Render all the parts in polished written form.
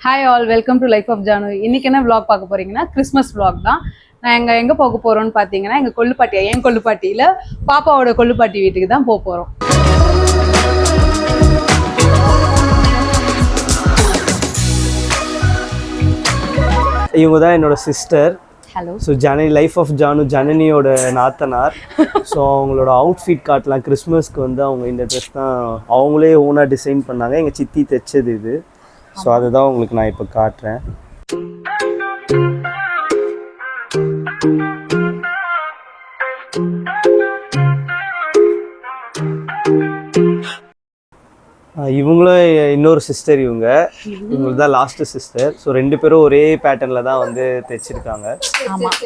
Hi all, welcome to life of Janu. இன்னைக்கு என்ன vlog பார்க்க போறீங்கன்னா கிறிஸ்மஸ் vlog தான். நான் எங்க போக போறோம்னு பார்த்தீங்கன்னா எங்க கொள்ளுப்பாட்டியா என் கொள்ளுப்பாட்டியில பாப்பாவோட கொள்ளுப்பாட்டி வீட்டுக்கு தான் போக போறோம். இவங்க தான் என்னோட sister. Hello. So life of Janu ஜனனியோட நாத்தனார். ஸோ அவங்களோட அவுட்ஃபிட் காட்டலாம். கிறிஸ்மஸ்க்கு வந்து அவங்க இந்த ட்ரெஸ் தான் அவங்களே ஓனாக டிசைன் பண்ணாங்க. எங்கள் சித்தி தைச்சது இது. ஸோ அதுதான் உங்களுக்கு நான் இப்போ காட்டுறேன். இவங்களும் இன்னொரு சிஸ்டர். இவங்களுக்கு தான் லாஸ்ட் சிஸ்டர். ஸோ ரெண்டு பேரும் ஒரே பேட்டர்னில் தான் வந்து தைச்சிருக்காங்க. ஆமாம்,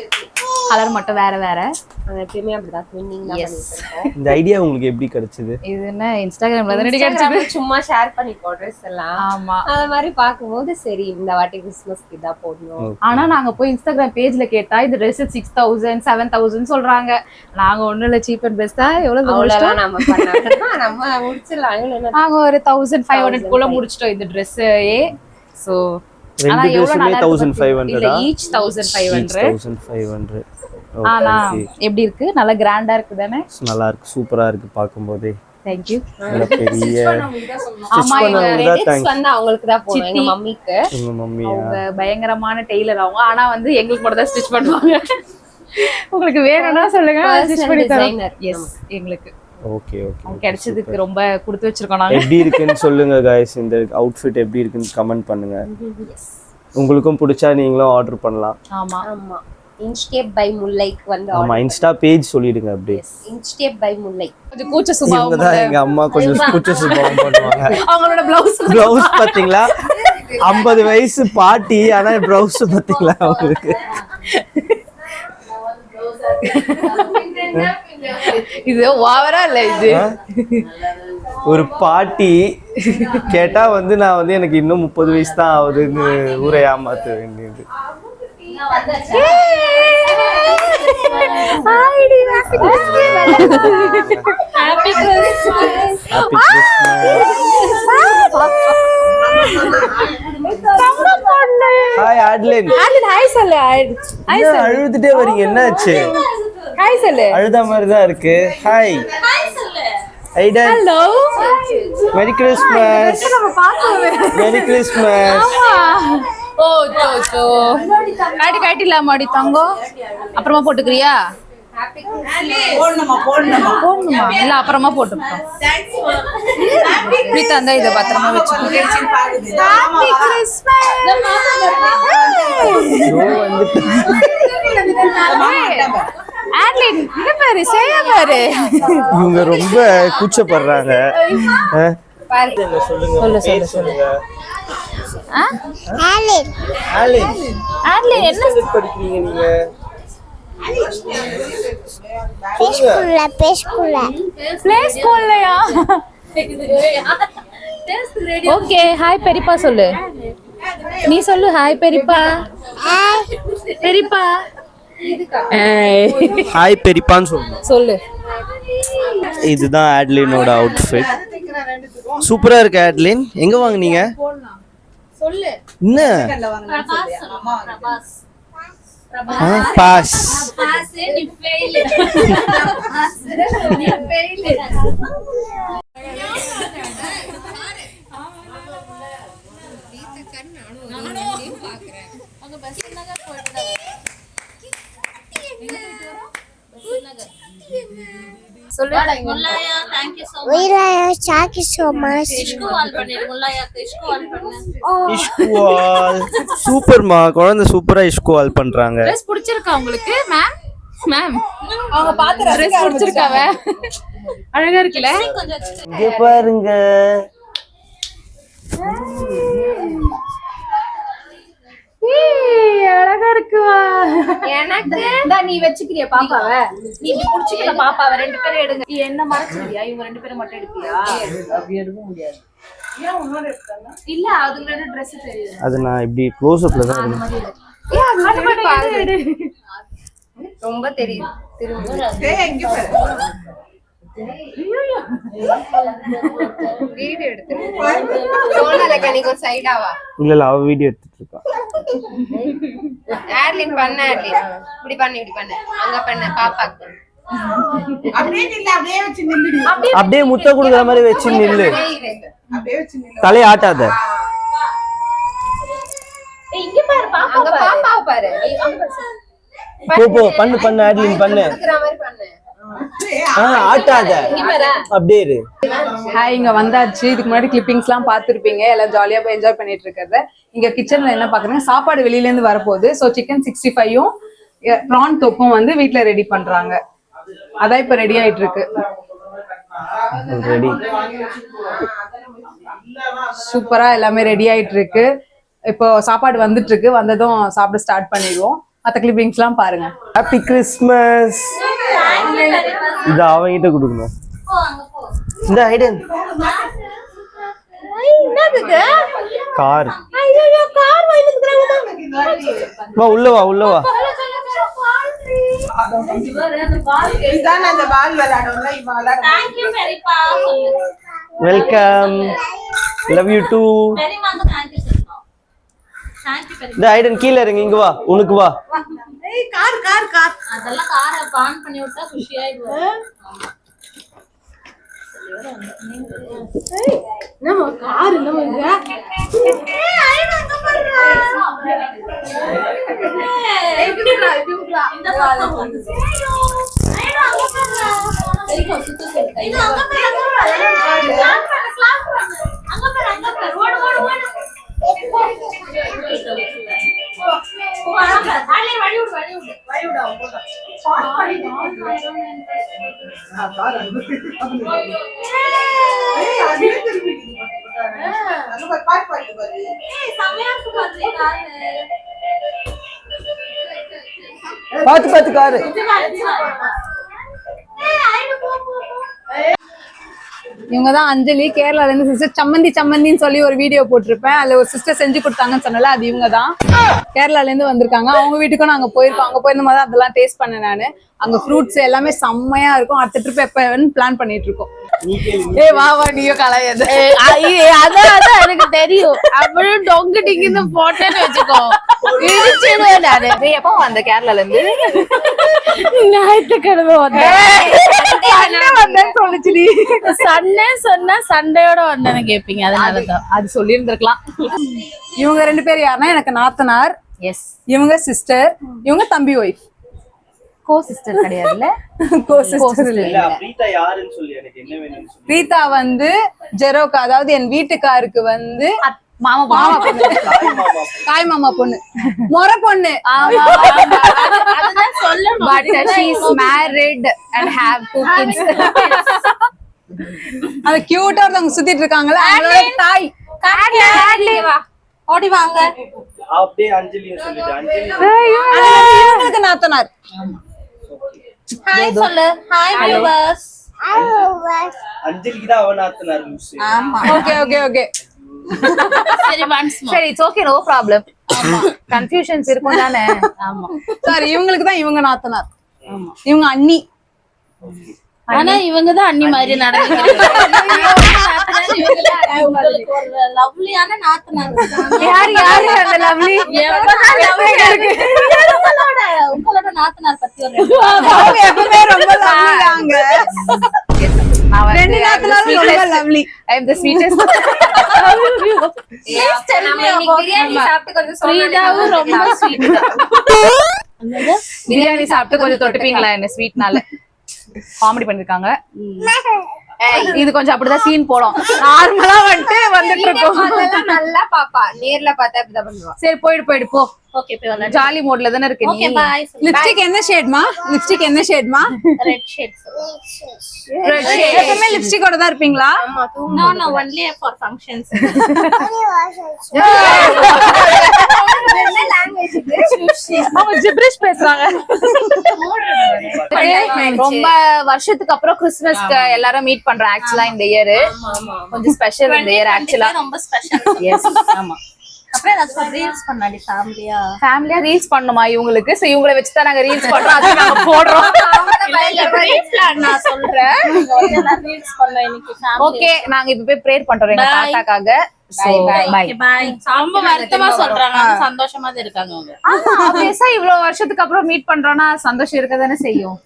கலர் மட்டும் வேற வேற. எப்பயுமே அப்படிதான். இந்த ஐடியா உங்களுக்கு எப்படி கிடைச்சது? இது என்ன இன்ஸ்டாகிராம்ல தான் கிடைச்சது. சும்மா ஷேர் பண்ணி ட்ரெஸ் எல்லாம். ஆமா, அந்த மாதிரி பாக்கும்போது சரி இந்த வாட்டி கிறிஸ்மஸ்க்கு இதான் போடணும். ஆனா நாங்க போய் இன்ஸ்டாகிராம் பேஜ்ல கேட்டா இது ட்ரெஸ் 6000 7000 சொல்றாங்க. நாங்க ஒண்ணு இல்ல, சீப் அண்ட் பெஸ்டா எவ்வளவு நம்ம பண்ணா நம்ம முடிச்சிடலாம். நாங்க ஒரு 1500 குள்ள முடிச்சிட்டோம் இந்த ட்ரெஸ். சோ ரெண்டு ட்ரெஸ்ஸுமே 1500 ஈச் 1500. ஆனா எப்படி இருக்கு? நல்ல கிராண்டா இருக்கு தானே? நல்லா இருக்கு, சூப்பரா இருக்கு பாக்கும்போதே. Thank you. பெரிய ஆமா, வந்து அவங்களுக்கு தான் போறோம். எங்க மம்மிக்கு. உங்க மம்மி அவங்க பயங்கரமான டெய்லர் அவங்க. ஆனா வந்து எங்களுக்கு மட்டும் தான் ஸ்டிட்ச் பண்ணுவாங்க. உங்களுக்கு வேணும்னா சொல்லுங்க, ஸ்டிட்ச் பண்ணி தரோம். எஸ், எங்களுக்கு ஓகே ஓகே. கிடைச்சதுக்கு ரொம்ப கொடுத்து வச்சிருக்கோம் நாங்க. எப்படி இருக்குன்னு சொல்லுங்க गाइस. இந்த அவுட்ஃபிட் எப்படி இருக்குன்னு கமெண்ட் பண்ணுங்க. உங்களுக்கும் பிடிச்சா நீங்களும் ஆர்டர் பண்ணலாம். ஆமா ஆமா. இன்ஸ்டேப் பை முல்லைக்கு வந்து ஆமா, இன்ஸ்டா பேஜ் சொல்லிடுங்க அப்படியே. இன்ஸ்டேப் பை முல்லை. கொஞ்சம் கூச்ச சுபாவம் தான் எங்க அம்மா கொஞ்சம் கூச்ச சுபாவம் பண்ணுவாங்க. அவங்களோட ப்ளவுஸ் பாத்தீங்களா? 50 வயசு பாட்டி, ஆனா ப்ளவுஸ் பாத்தீங்களா அவங்களுக்கு? இது ஓவரா இல்ல. இது ஒரு பாட்டி கேட்டா வந்து நான் வந்து எனக்கு இன்னும் 30 வயசு தான் ஆகுதுன்னு ஊரை ஏமாத்த வேண்டியது. Happy Christmas. Hi Adeline. Hi சொல்லு. அழுதுட்டே வரீங்க, என்னாச்சு? ஹாய் சொல்லு. அழுத மாதிரி தான் இருக்கு. Hi Aidan. Hello, merry Christmas. Merry Christmas. ஓ சோ காட்டில மாடி தங்கம். அப்புறமா போட்டுக்கிறியா? போடணுமா? இல்ல அப்புறமா போட்டுப்போம். பிரீதா அந்த இதை பத்திரமா வச்சுக்கோ. இவங்க ரொம்ப கூச்சப்படுறாங்க. சொல்லு. என்ன படிக்கிறீங்க நீங்க? ப்ளே ஸ்கூல்லயா? ஓகே. ஹாய் பெரியப்பா சொல்லு. நீ சொல்லு ஹாய் பெரியப்பா. பெரியப்பா ஹாய் பெரியப்பான்னு சொல்லு. இதுதான் ஆட்லினோட அவுட்ஃபிட். சூப்பரா இருக்கு ஆட்லின். எங்க வாங்குனீங்க? சொல்லு. என்ன? பாஸ். சூப்பர்மா, குழந்தை சூப்பரா இஷ்குவால் பண்றாங்க. ட்ரெஸ் பிடிச்சிருக்கா உங்களுக்கு? மேம் அவங்க பாத்து ட்ரெஸ் பிடிச்சிருக்காவ? அழகா இருக்குல? இங்க பாருங்க. அழகா இருக்குவா. எனக்கு நீ வச்சுக்கிறியா பாப்பாவ? நீ புடிச்சுக்கிற பாப்பாவ. ரெண்டு பேரும் எடுங்க. நீ என்ன மறைச்சியா? இவங்க ரெண்டு பேரும் மட்டும் எடுப்பியா? அப்படி எடுக்க முடியாது. ஏன் உன்னோட எடுத்தாங்க? இல்ல, அதுங்களோட Dress தெரியும். அது நான் இப்படி க்ளோஸ் அப்ல தான் ரொம்ப தெரியும். திரும்ப வீடியோ எடுத்து சோனால நீங்க ஒரு சைடாவா இல்ல அவ வீடியோ எடுத்துட்டு இருக்கா. ஆட்லின் பண்ண ஆட்லின் இப்படி பண்ணு அங்க பண்ண பாப்பாக்கு அப்படியே முத்த குடுக்குற மாதிரி வச்சு நில்லு, தலையை ஆட்டாத. இங்க பாரு பாப்பா, அங்க பாப்பாவை பாரு, போ பண்ணு ஆட்லின் பண்ணு. இருக்கிற மாதிரி பண்ணு. ஆட்டாத, அப்படியே இரு. ஹாய், இங்க வந்தாச்சு. இதுக்கு முன்னாடி கிளிப்பிங்ஸ்லாம் பார்த்துருப்பீங்க. எல்லாம் ஜாலியா போய் என்ஜாய் பண்ணிட்டு இருக்கிறத. இங்க கிச்சன்ல என்ன பாக்குறீங்க, சாப்பாடு வெளியில இருந்து வரப்போகுது. ஸோ சிக்கன் 65ம் ப்ரான் தொப்பும் வந்து வீட்டுல ரெடி பண்றாங்க. அதான் இப்ப ரெடி ஆயிட்டு இருக்கு. சூப்பரா எல்லாமே ரெடி ஆயிட்டு இருக்கு. இப்போ சாப்பாடு வந்துட்டு இருக்கு. வந்ததும் சாப்பிட ஸ்டார்ட் பண்ணிடுவோம். மற்ற கிளிப்பிங்ஸ் எல்லாம் பாருங்க. Happy Christmas. இது அவங்கிட்ட கொடுக்கணும். இந்த ஐடன் கார். வா உள்ள வா. Welcome, love you too. இந்த ஐடன் கீழ இறங்க, இங்க வா, உனக்கு வா. அதெல்லாம் காரை ஆன் பண்ணி விட்டா குஷியாயிடுவாங்க. நம்ம கார் நம்ம பாத்து காரு. இவங்கதான் அஞ்சலி. கேரளால இருந்து சிஸ்டர். சம்மந்தின்னு சொல்லி ஒரு வீடியோ போட்டிருப்பேன். அதுல ஒரு சிஸ்டர் செஞ்சு கொடுத்தாங்கன்னு சொன்னல, அது இவங்கதான். கேரளால இருந்து வந்திருக்காங்க. அவங்க வீட்டுக்கும் நாங்க போயிருக்கோம். அங்க போயிருந்த மாதிரி அதெல்லாம் டேஸ்ட் பண்ணேன் நானு. அங்க ஃப்ரூட்ஸ் எல்லாமே செம்மையா இருக்கும். அடுத்த ட்ரிப் எப்ப பிளான் பண்ணிட்டு இருக்கோம். வா நீயோ கலையாது. அதான் எனக்கு தெரியும். அப்படியே டொங்கு டிங்கின்னு போட்டேன்னு வச்சுக்கோ, இடிச்சிடுவேன் நானு. எப்போ வந்த கேரளால இருந்து? ஞாயிற்றுக்கிழமை வந்தேன் சொல்லிச்சுடி. சண்டே சொன்னா சண்டையோட வந்தேன்னு கேப்பீங்க, அதனாலதான் அது சொல்லி இருந்திருக்கலாம். இவங்க 2 பேர் யாருன்னா எனக்கு நாத்தனார். எஸ், இவங்க சிஸ்டர். இவங்க தம்பி ஒய்ஃப். கோ சிஸ்டர் கிடையாதுல்ல. கோ சிஸ்டர் இல்ல. பிரீதா யாருன்னு சொல்லி எனக்கு என்ன வேணும்னு சொல்லு. பிரீதா வந்து ஜெரோக்கா, அதாவது என் வீட்டுக்காருக்கு வந்து மாமா பொண்ணு, தாய் மாமா பொண்ணு, மொர பொண்ணு. அதுதான் சொல்லணும். But she is married and have 2 kids. அது கியூட்டா ஒருத்தவங்க சுத்திட்டு இருக்காங்களா, அவங்களோட தாய். ஓடி வாங்க. அப்படியே அஞ்சலியும் சொல்லிட்டு. அஞ்சலி இவங்களுக்கு நாத்தனார். ஹாய் சொல்லு. Hi viewers. அஞ்சலிக்கு தான் அவன் நாத்தனார். ஆமா. ஓகே. சரி once more. சரி, it's okay, no problem. Confusions இருக்கும் தானே. ஆமா, சாரி. இவங்களுக்கு தான் இவங்க நாத்தனார். ஆமா, இவங்க அண்ணி. ஆனா இவங்க தான் அண்ணி மாதிரி நடந்துக்கிறாங்க. லவ்லியான நாத்தனார். யாரு அந்த லவ்லி? உங்களோட நாத்தனார் பத்தி ஒரு எப்பவுமே ரொம்ப லவ்லியாங்க. ரெண்டு நாத்தனாரும் ரொம்ப lovely. I am the sweetest. Biryani சாப்பிட்டு கொஞ்சம் ஸ்வீட்டாவும் ரொம்ப ஸ்வீட். பிரியாணி சாப்பிட்டு கொஞ்சம் தொட்டுப்பீங்களா என்ன ஸ்வீட்னால? காமெடி பண்ணிருக்காங்க. இது கொஞ்சம் அப்படிதான் சீன் போடும். நார்மலா வந்துட்டு இருக்கோம். நல்லா பாப்பா, நேர்ல பார்த்தா இப்படிதான் பண்ணுவா. சரி, போயிடு போ. ஓகே, போய் வரலாம். ஜாலி மோட்ல தானே இருக்கு. Okay, bye. லிப்ஸ்டிக் என்ன ஷேட்மா? Red shades. Red shade. எப்பவுமே லிப்ஸ்டிக்கோட தான் இருப்பீங்களா? No, only for functions. என்ன லாங்குவேஜ் இது? அவங்க ஜிப்ரிஷ் பேசுறாங்க. ரொம்ப வருஷத்துக்கு அப்புறம் கிறிஸ்மஸ்க்கு எல்லாரும் மீட் பண்றோம். ஆக்சுவலா இந்த இயர் கொஞ்சம் ஸ்பெஷல். இந்த இயர் ஆக்சுவலா ரொம்ப ஸ்பெஷல். எஸ், ஆமா. அப்புறம் ஏதாச்சும் ரீல்ஸ் பண்ணாடி ஃபேமிலியா ரீல்ஸ் பண்ணுமா இவங்களுக்கு? சோ இவங்கள வச்சு தான் நாங்க ரீல்ஸ் பண்றோம், அது நாங்க போடுறோம். நான் சொல்றேன் ரீல்ஸ் பண்ண இன்னைக்கு. ஓகே, நாங்க இப்ப போய் ப்ரேயர் பண்றோம் எங்க தாத்தாக்காக. ரொம்ப வருத்தமா சொல்றாங்க, சந்தோஷமா தான் இருக்காங்க அவங்க. ஆப்வியஸா இவ்வளவு வருஷத்துக்கு அப்புறம் மீட் பண்றோம்னா சந்தோஷம் இருக்க தானே செய்யும்.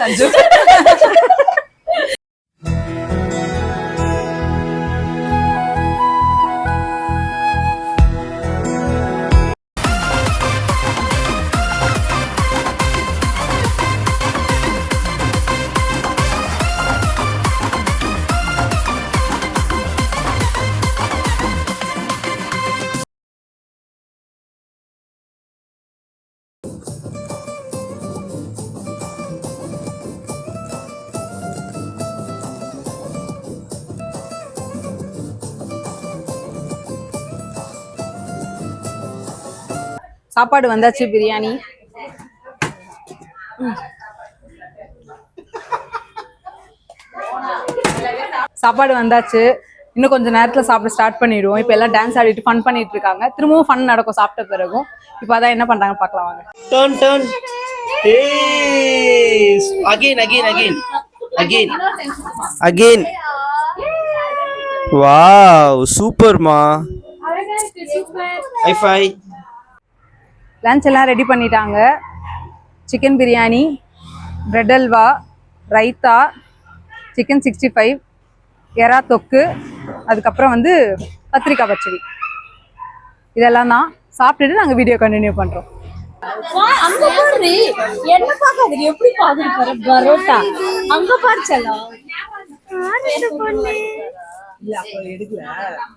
சஞ்சு சாப்பாடு வந்தாச்சு, பிரியாணி. சாப்பாடு வந்தாச்சு. இன்னும் கொஞ்சம் நேரத்துல சாப்பிட ஸ்டார்ட் பண்ணிடுவோம். இப்ப எல்லாம் டான்ஸ் ஆடிட்டு ஃபன் பண்ணிட்டு இருக்காங்க. திரும்பவும் ஃபன் நடக்கும் சாப்பிட்ட பிறகும். இப்ப அதான் என்ன பண்றாங்க பார்க்கலாம் வாங்க. Turn turn. Again again again again again. Wow, சூப்பர்மா. High five. லஞ்ச் எல்லாம் ரெடி பண்ணிட்டாங்க. Chicken biryani, bread halwa, raita, chicken 65, எறா தொக்கு, அதுக்கப்புறம் வந்து கத்திரிக்காய் பச்சடி. இதெல்லாம் தான் சாப்பிட்டுட்டு நாங்கள் வீடியோ கண்டினியூ பண்ணுறோம். அங்க பாரு, என்ன பாக்காது, எப்படி பாக்குற பரோட்டா அங்க பாருச்சலாம். இல்ல அப்ப எடுக்கல,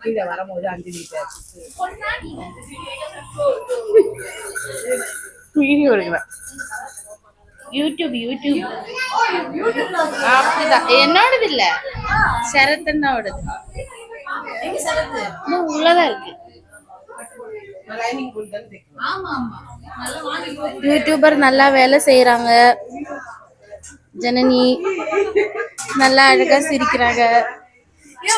கீழே வரும்போது 5 லிட்டர் வீடியோ எடுக்கிறேன். யூடியூப் அப்படிதான். என்னோடது இல்ல, சரத்தண்ணாவோடது. உள்ளதான் இருக்கு. யூடியூபர் நல்லா வேலை செய்யறாங்க. ஜனனி நல்லா அழகா சிரிக்கிறாங்க.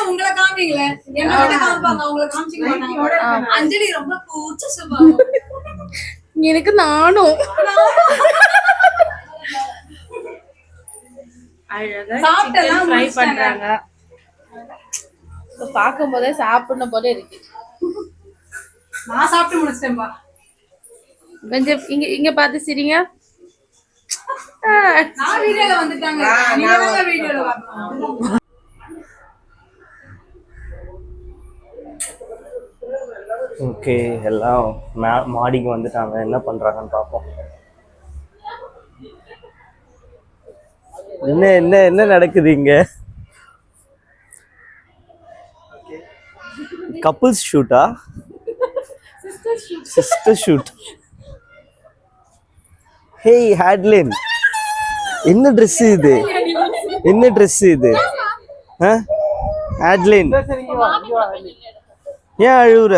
உங்களை காமிங்களே, என்ன காமிப்பாங்க, உங்களை காமிச்சிக்க மாட்டாங்க. அஞ்சலி ரொம்ப கூச்ச சுபாவம். எனக்கு நானும் அழகா ஃப்ரை பண்றாங்க. பார்க்கும் போதே சாப்பிடணும் போல இருக்கு. நான் சாப்பிட்டு முடிச்சிட்டேன்பா. கொஞ்சம் இங்க இங்க பார்த்து சிரிங்க. நான் வீடியோல வந்துட்டாங்க, நீங்க வீடியோல வரணும். ஓகே, எல்லாம் மாடிக்கு வந்துட்டாங்க. என்ன பண்றாங்கன்னு பார்ப்போம். என்ன என்ன என்ன நடக்குது இங்க? கப்புள்ஸ் ஷூட்டா? Sister shoot. ஹேய் ஹேட்லின், என்ன ட்ரெஸ் இது? என்ன ட்ரெஸ் இது? ஹேட்லின், ஏன் அழுவுற?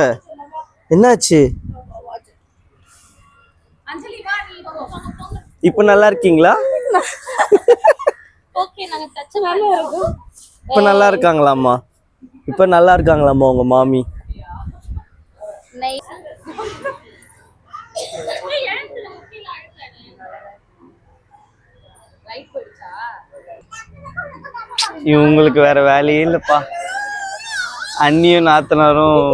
என்னாச்சு? இப்ப நல்லா இருக்கீங்களா? இப்ப நல்லா இருக்காங்களாம்மா? இப்ப நல்லா இருக்காங்களாம்மா உங்க மாமி? இவங்களுக்கு வேற வேலையே இல்லப்பா. அண்ணியும் நாத்தனாரும்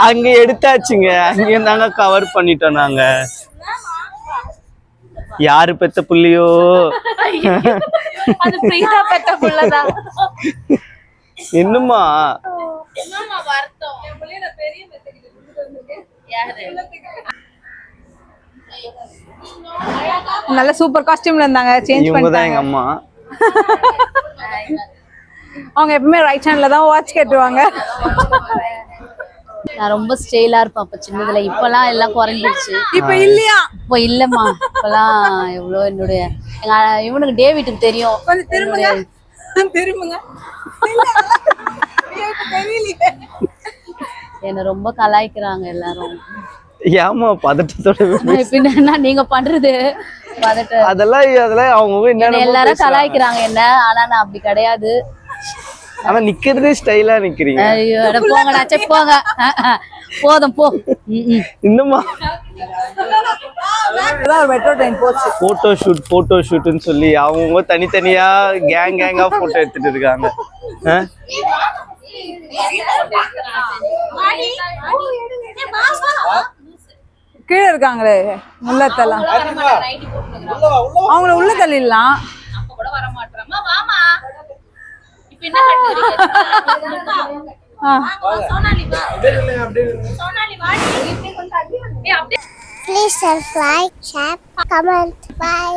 அங்க எடுத்தாச்சுங்க. அங்கேயும் தாங்க கவர் பண்ணிட்டோம் நாங்க. யாரு பெத்த புள்ளியோ? அது பிரீதா பெத்த புள்ளதான். என்னம்மா நல்ல சூப்பர் காஸ்டியூம்ல இருந்தாங்க. சேஞ்ச் பண்ணிட்டாங்க. எங்க அம்மா அவங்க எப்பவுமே ரைட் ஹேண்ட்ல தான் வாட்ச் கேட்டுவாங்க. நான் ரொம்ப ஸ்டைலா இருப்பேன் அப்ப சின்னதுல. இப்பெல்லாம் எல்லாம் குறைஞ்சிருச்சு. இப்ப இல்லையா? இப்ப இல்லம்மா. இப்பெல்லாம் எவ்வளவு என்னுடைய இவனுக்கு டேவிட்டுக்கு தெரியும். கொஞ்சம் திரும்புங்க, திரும்புங்க. என்ன ரொம்ப கலாய்க்கிறாங்க எல்லாரும். ஏமா பதட்டத்தோட? பின்ன நீங்க பண்றது பதட்ட. அதெல்லாம் அவங்க எல்லாரும் கலாய்க்கிறாங்க என்ன. ஆனா நான் அப்படி கிடையாது. ஆனா நிக்கிறதே ஸ்டைலா நிக்கிறீங்க. ஐயோ அட போங்கடா சே போங்க போதும் போ இன்னுமா ஒரு மெட்ரோ ட்ரெயின் போச்சு. போட்டோ ஷூட்னு சொல்லி அவங்க தனித்தனியா கேங்கா போட்டோ எடுத்துட்டு இருக்காங்க. கீழே இருக்காங்களே உள்ளத்தெல்லாம் அவங்கள உள்ள தள்ளிடலாம். Please subscribe, share, comment, bye.